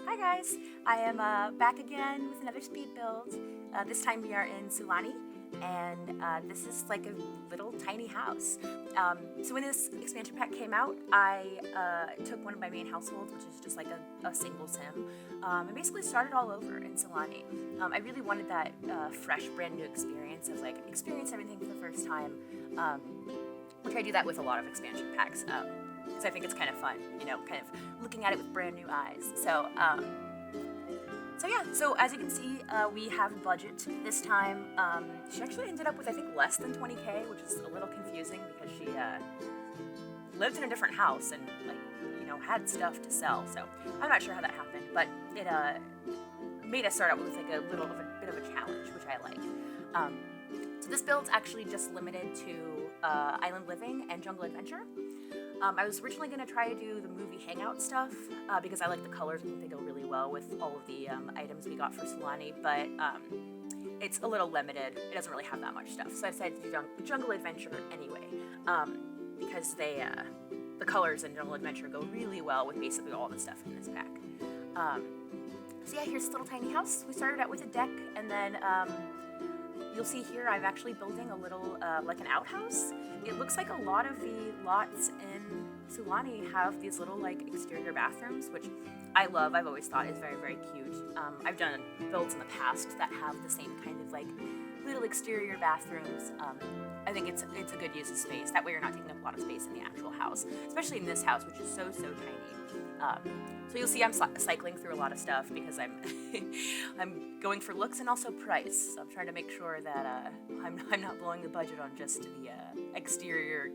Hi guys, I am back again with another speed build. This time we are in Sulani, and this is like a little tiny house. So when this expansion pack came out, I took one of my main households, which is just like a single sim, and basically started all over in Sulani. I really wanted that fresh, brand new experience of like experience everything for the first time, which I do that with a lot of expansion packs. Because I think it's kind of fun, kind of looking at it with brand new eyes. So as you can see, we have a budget this time. She actually ended up with, I think, less than 20K, which is a little confusing because she lived in a different house and, had stuff to sell. So I'm not sure how that happened, but it made us start out with, like, a bit of a challenge, which I like. So this build's actually just limited to Island Living and Jungle Adventure. I was originally going to try to do the movie hangout stuff because I like the colors. I think they go really well with all of the items we got for Sulani, but it's a little limited. It doesn't really have that much stuff. So I decided to do Jungle Adventure anyway because the colors in Jungle Adventure go really well with basically all the stuff in this pack. So yeah, here's this little tiny house. We started out with a deck, and then you'll see here I'm actually building a little, like an outhouse. It looks like a lot of the lots in Sulani have these little, like, exterior bathrooms, which I love. I've always thought is very, very cute. I've done builds in the past that have the same kind of, like, little exterior bathrooms. I think it's a good use of space. That way you're not taking up a lot of space in the actual house, especially in this house, which is so, so tiny. So you'll see I'm cycling through a lot of stuff because I'm I'm going for looks and also price. So I'm trying to make sure that I'm not blowing the budget on just the exterior,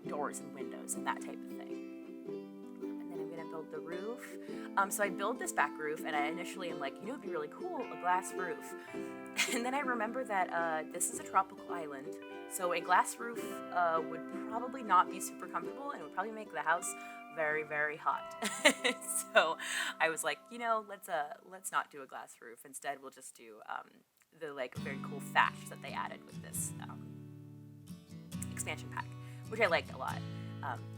doors and windows and that type of thing. And then I'm gonna build the roof. So I build this back roof, and I initially am like, it'd be really cool, a glass roof. And then I remember that this is a tropical island, so a glass roof would probably not be super comfortable, and it would probably make the house very, very hot. So I was like, let's not do a glass roof. Instead, we'll just do the very cool thatch that they added with this expansion pack, which I liked a lot.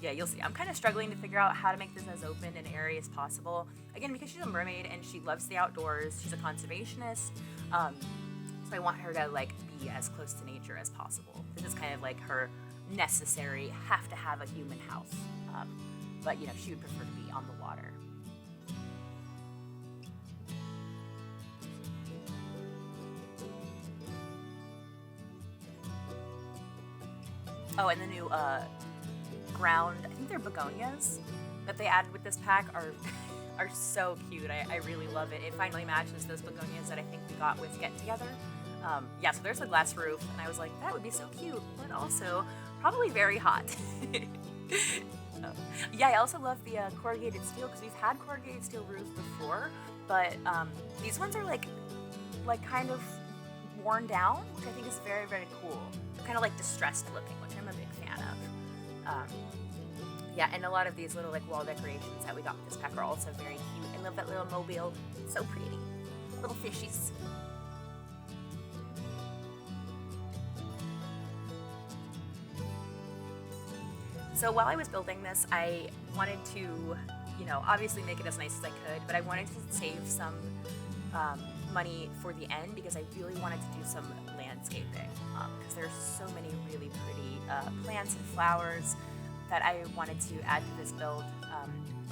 Yeah, you'll see. I'm kind of struggling to figure out how to make this as open and airy as possible. Again, because she's a mermaid and she loves the outdoors. She's a conservationist. So I want her to be as close to nature as possible. This is kind of like her necessary have to have a human house. But she would prefer to be on the water. Oh, and the new ground, I think they're begonias that they added with this pack are so cute. I really love it. It finally matches those begonias that I think we got with Get Together. Yeah, so there's a glass roof, and I was like, that would be so cute, but also probably very hot. Yeah, I also love the corrugated steel, because we've had corrugated steel roofs before, but these ones are like kind of worn down, which I think is very, very cool. Kind of like distressed looking, which I'm a big fan of. Yeah, and a lot of these little wall decorations that we got with this pack are also very cute. I love that little mobile. It's so pretty. Little fishies. So while I was building this, I wanted to, obviously make it as nice as I could, but I wanted to save some money for the end because I really wanted to do some landscaping because there's so many really pretty plants and flowers that I wanted to add to this build.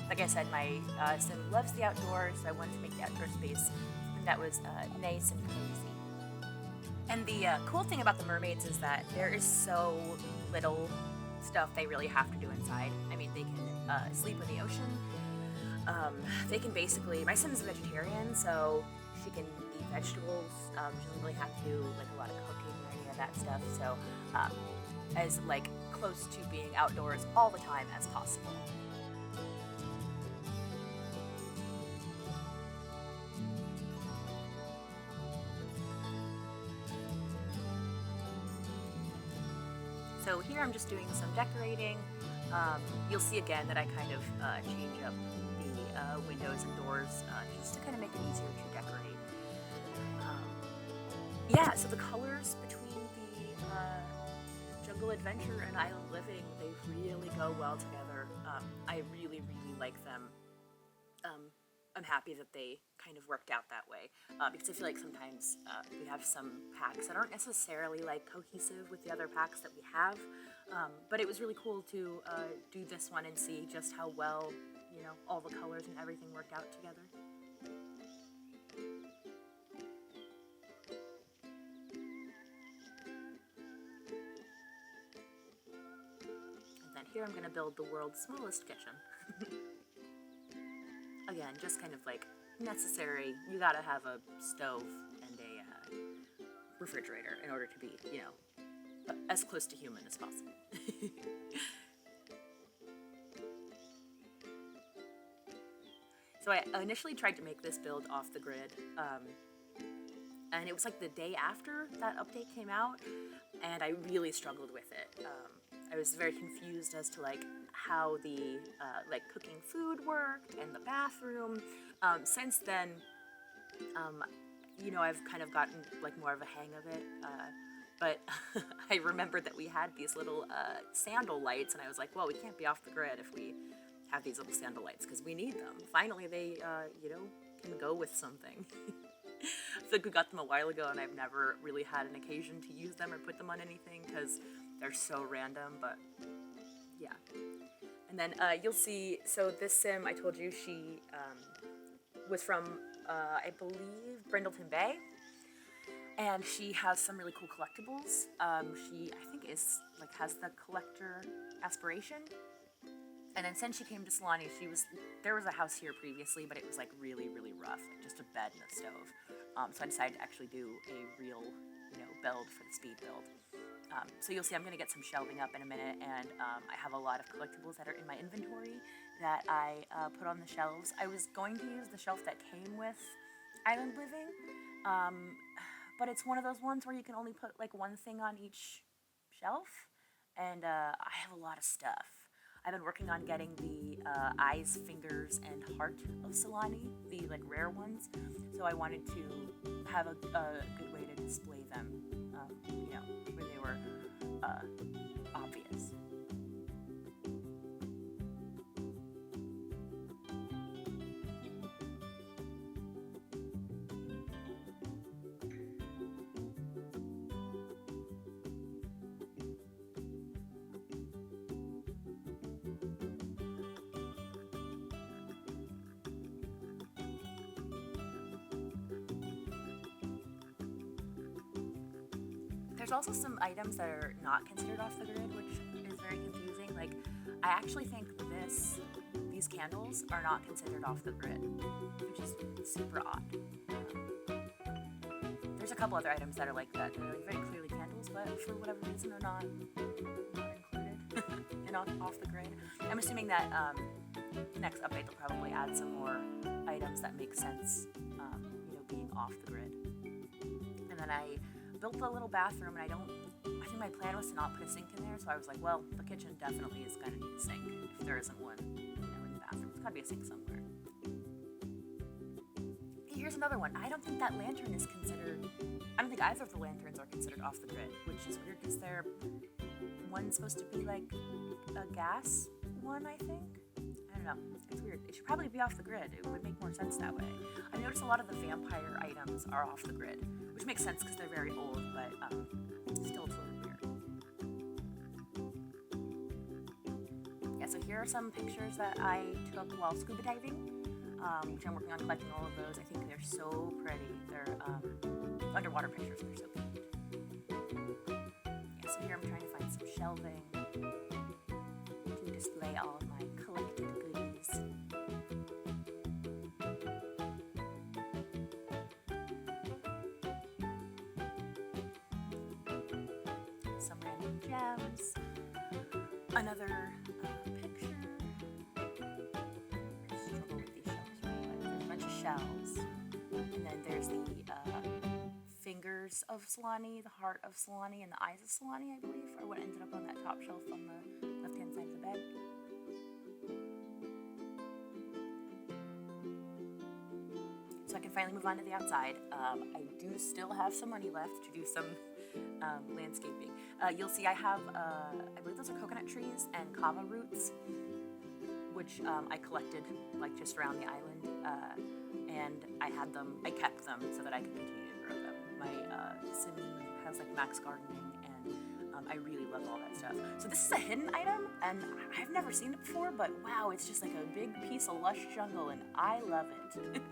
Like I said, my sim loves the outdoors, so I wanted to make the outdoor space something that was nice and cozy. And the cool thing about the mermaids is that there is so little stuff they really have to do inside. I mean, they can sleep in the ocean. They can basically, my sim's a vegetarian, so she can eat vegetables. She doesn't really have to do a lot of cooking or any of that stuff. So as close to being outdoors all the time as possible. So here I'm just doing some decorating. You'll see again that I kind of change up the windows and doors just to kind of make it easier to decorate. Yeah, so the colors between the Jungle Adventure and Island Living, they really go well together. I really, really like them. I'm happy that they kind of worked out that way, because I feel like sometimes we have some packs that aren't necessarily like cohesive with the other packs that we have, but it was really cool to do this one and see just how well, you know, all the colors and everything worked out together. And then here I'm going to build the world's smallest kitchen. Again, just kind of like necessary. You gotta have a stove and a refrigerator in order to be, you know, as close to human as possible. So I initially tried to make this build off the grid, and it was like the day after that update came out, and I really struggled with it. I was very confused as to like how the like cooking food worked and the bathroom. Since then, you know, I've kind of gotten like more of a hang of it. But I remembered that we had these little sandal lights, and I was like, well, we can't be off the grid if we have these little sandal lights because we need them. Finally, they, you know, can go with something. I feel like we got them a while ago, and I've never really had an occasion to use them or put them on anything because they're so random, but yeah. And then you'll see, so this sim, I told you, she was from, I believe, Brindleton Bay, and she has some really cool collectibles. She, I think, has the collector aspiration. And then since she came to Solani, there was a house here previously, but it was like really, really rough, like just a bed and a stove. So I decided to actually do a real, you know, build for the speed build. So you'll see I'm going to get some shelving up in a minute, and I have a lot of collectibles that are in my inventory that I put on the shelves. I was going to use the shelf that came with Island Living, but it's one of those ones where you can only put like one thing on each shelf, and I have a lot of stuff. I've been working on getting the eyes, fingers, and heart of Solani, the like rare ones, so I wanted to have a good way to display them, you know, where they were obvious. There's also some items that are not considered off the grid, which is very confusing. Like, I actually think these candles are not considered off the grid, which is super odd. There's a couple other items that are like that. They're like very clearly candles, but for whatever reason they're not included and off the grid. I'm assuming that next update they'll probably add some more items that make sense, you know, being off the grid. And then I built a little bathroom, and I think my plan was to not put a sink in there, so I was like, well, the kitchen definitely is going to need a sink if there isn't one, you know, in the bathroom. There's got to be a sink somewhere. Okay, here's another one. I don't think that lantern is considered, I don't think either of the lanterns are considered off the grid, which is weird because one's supposed to be like a gas one, I think. I don't know. It's weird. It should probably be off the grid. It would make more sense that way. I noticed a lot of the vampire items are off the grid, which makes sense because they're very old, but still it's a little weird. Yeah, so here are some pictures that I took while scuba diving, which I'm working on collecting all of those. I think they're so pretty. They're underwater pictures. They're so cute. Yeah, so here I'm trying to find some shelving to display all of my collected goodies. Some random gems. Another picture. I struggle with these shells, right? There's a bunch of shells. And then there's the fingers of Solani, the heart of Solani, and the eyes of Solani, I believe, are what ended up on that top shelf on the left-hand side of the bed. So I can finally move on to the outside. I do still have some money left to do some landscaping. You'll see I have, I believe those are coconut trees and kava roots, which I collected like just around the island, and I kept them so that I could continue to grow them. My sim has like max gardening, and I really love all that stuff. So this is a hidden item, and I've never seen it before, but wow, it's just like a big piece of lush jungle, and I love it.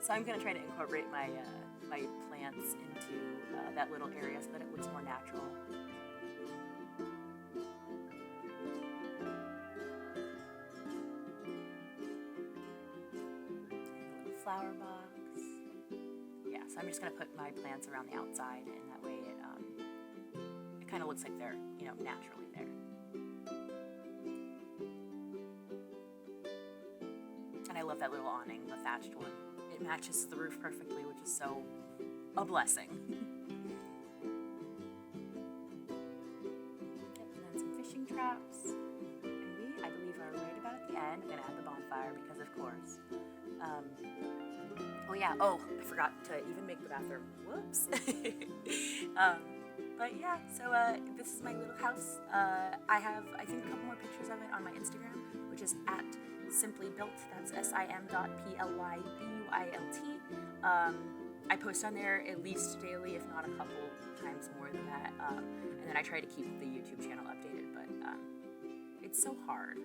So I'm gonna try to incorporate my my plants into that little area so that it looks more natural. Flower box. Yeah, so I'm just gonna put my plants around the outside, and that way it kind of looks like they're, you know, naturally there. And I love that little awning, the thatched one. It matches the roof perfectly, which is so a blessing. Yep, and then some fishing traps. And I believe, are right about at the end. I'm gonna add the bonfire because, of course. Oh yeah, I forgot to even make the bathroom. Whoops. But yeah, so this is my little house. I have, I think, a couple more pictures of it on my Instagram, which is at simplybuilt. That's SIM.PLYBUILT. I post on there at least daily, if not a couple times more than that. And then I try to keep the YouTube channel updated, but it's so hard.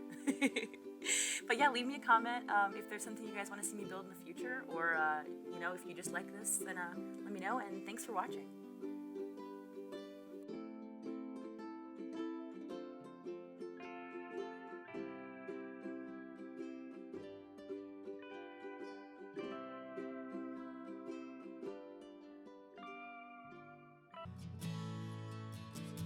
But yeah, leave me a comment if there's something you guys want to see me build in the future, or you know, if you just like this, then let me know, and thanks for watching.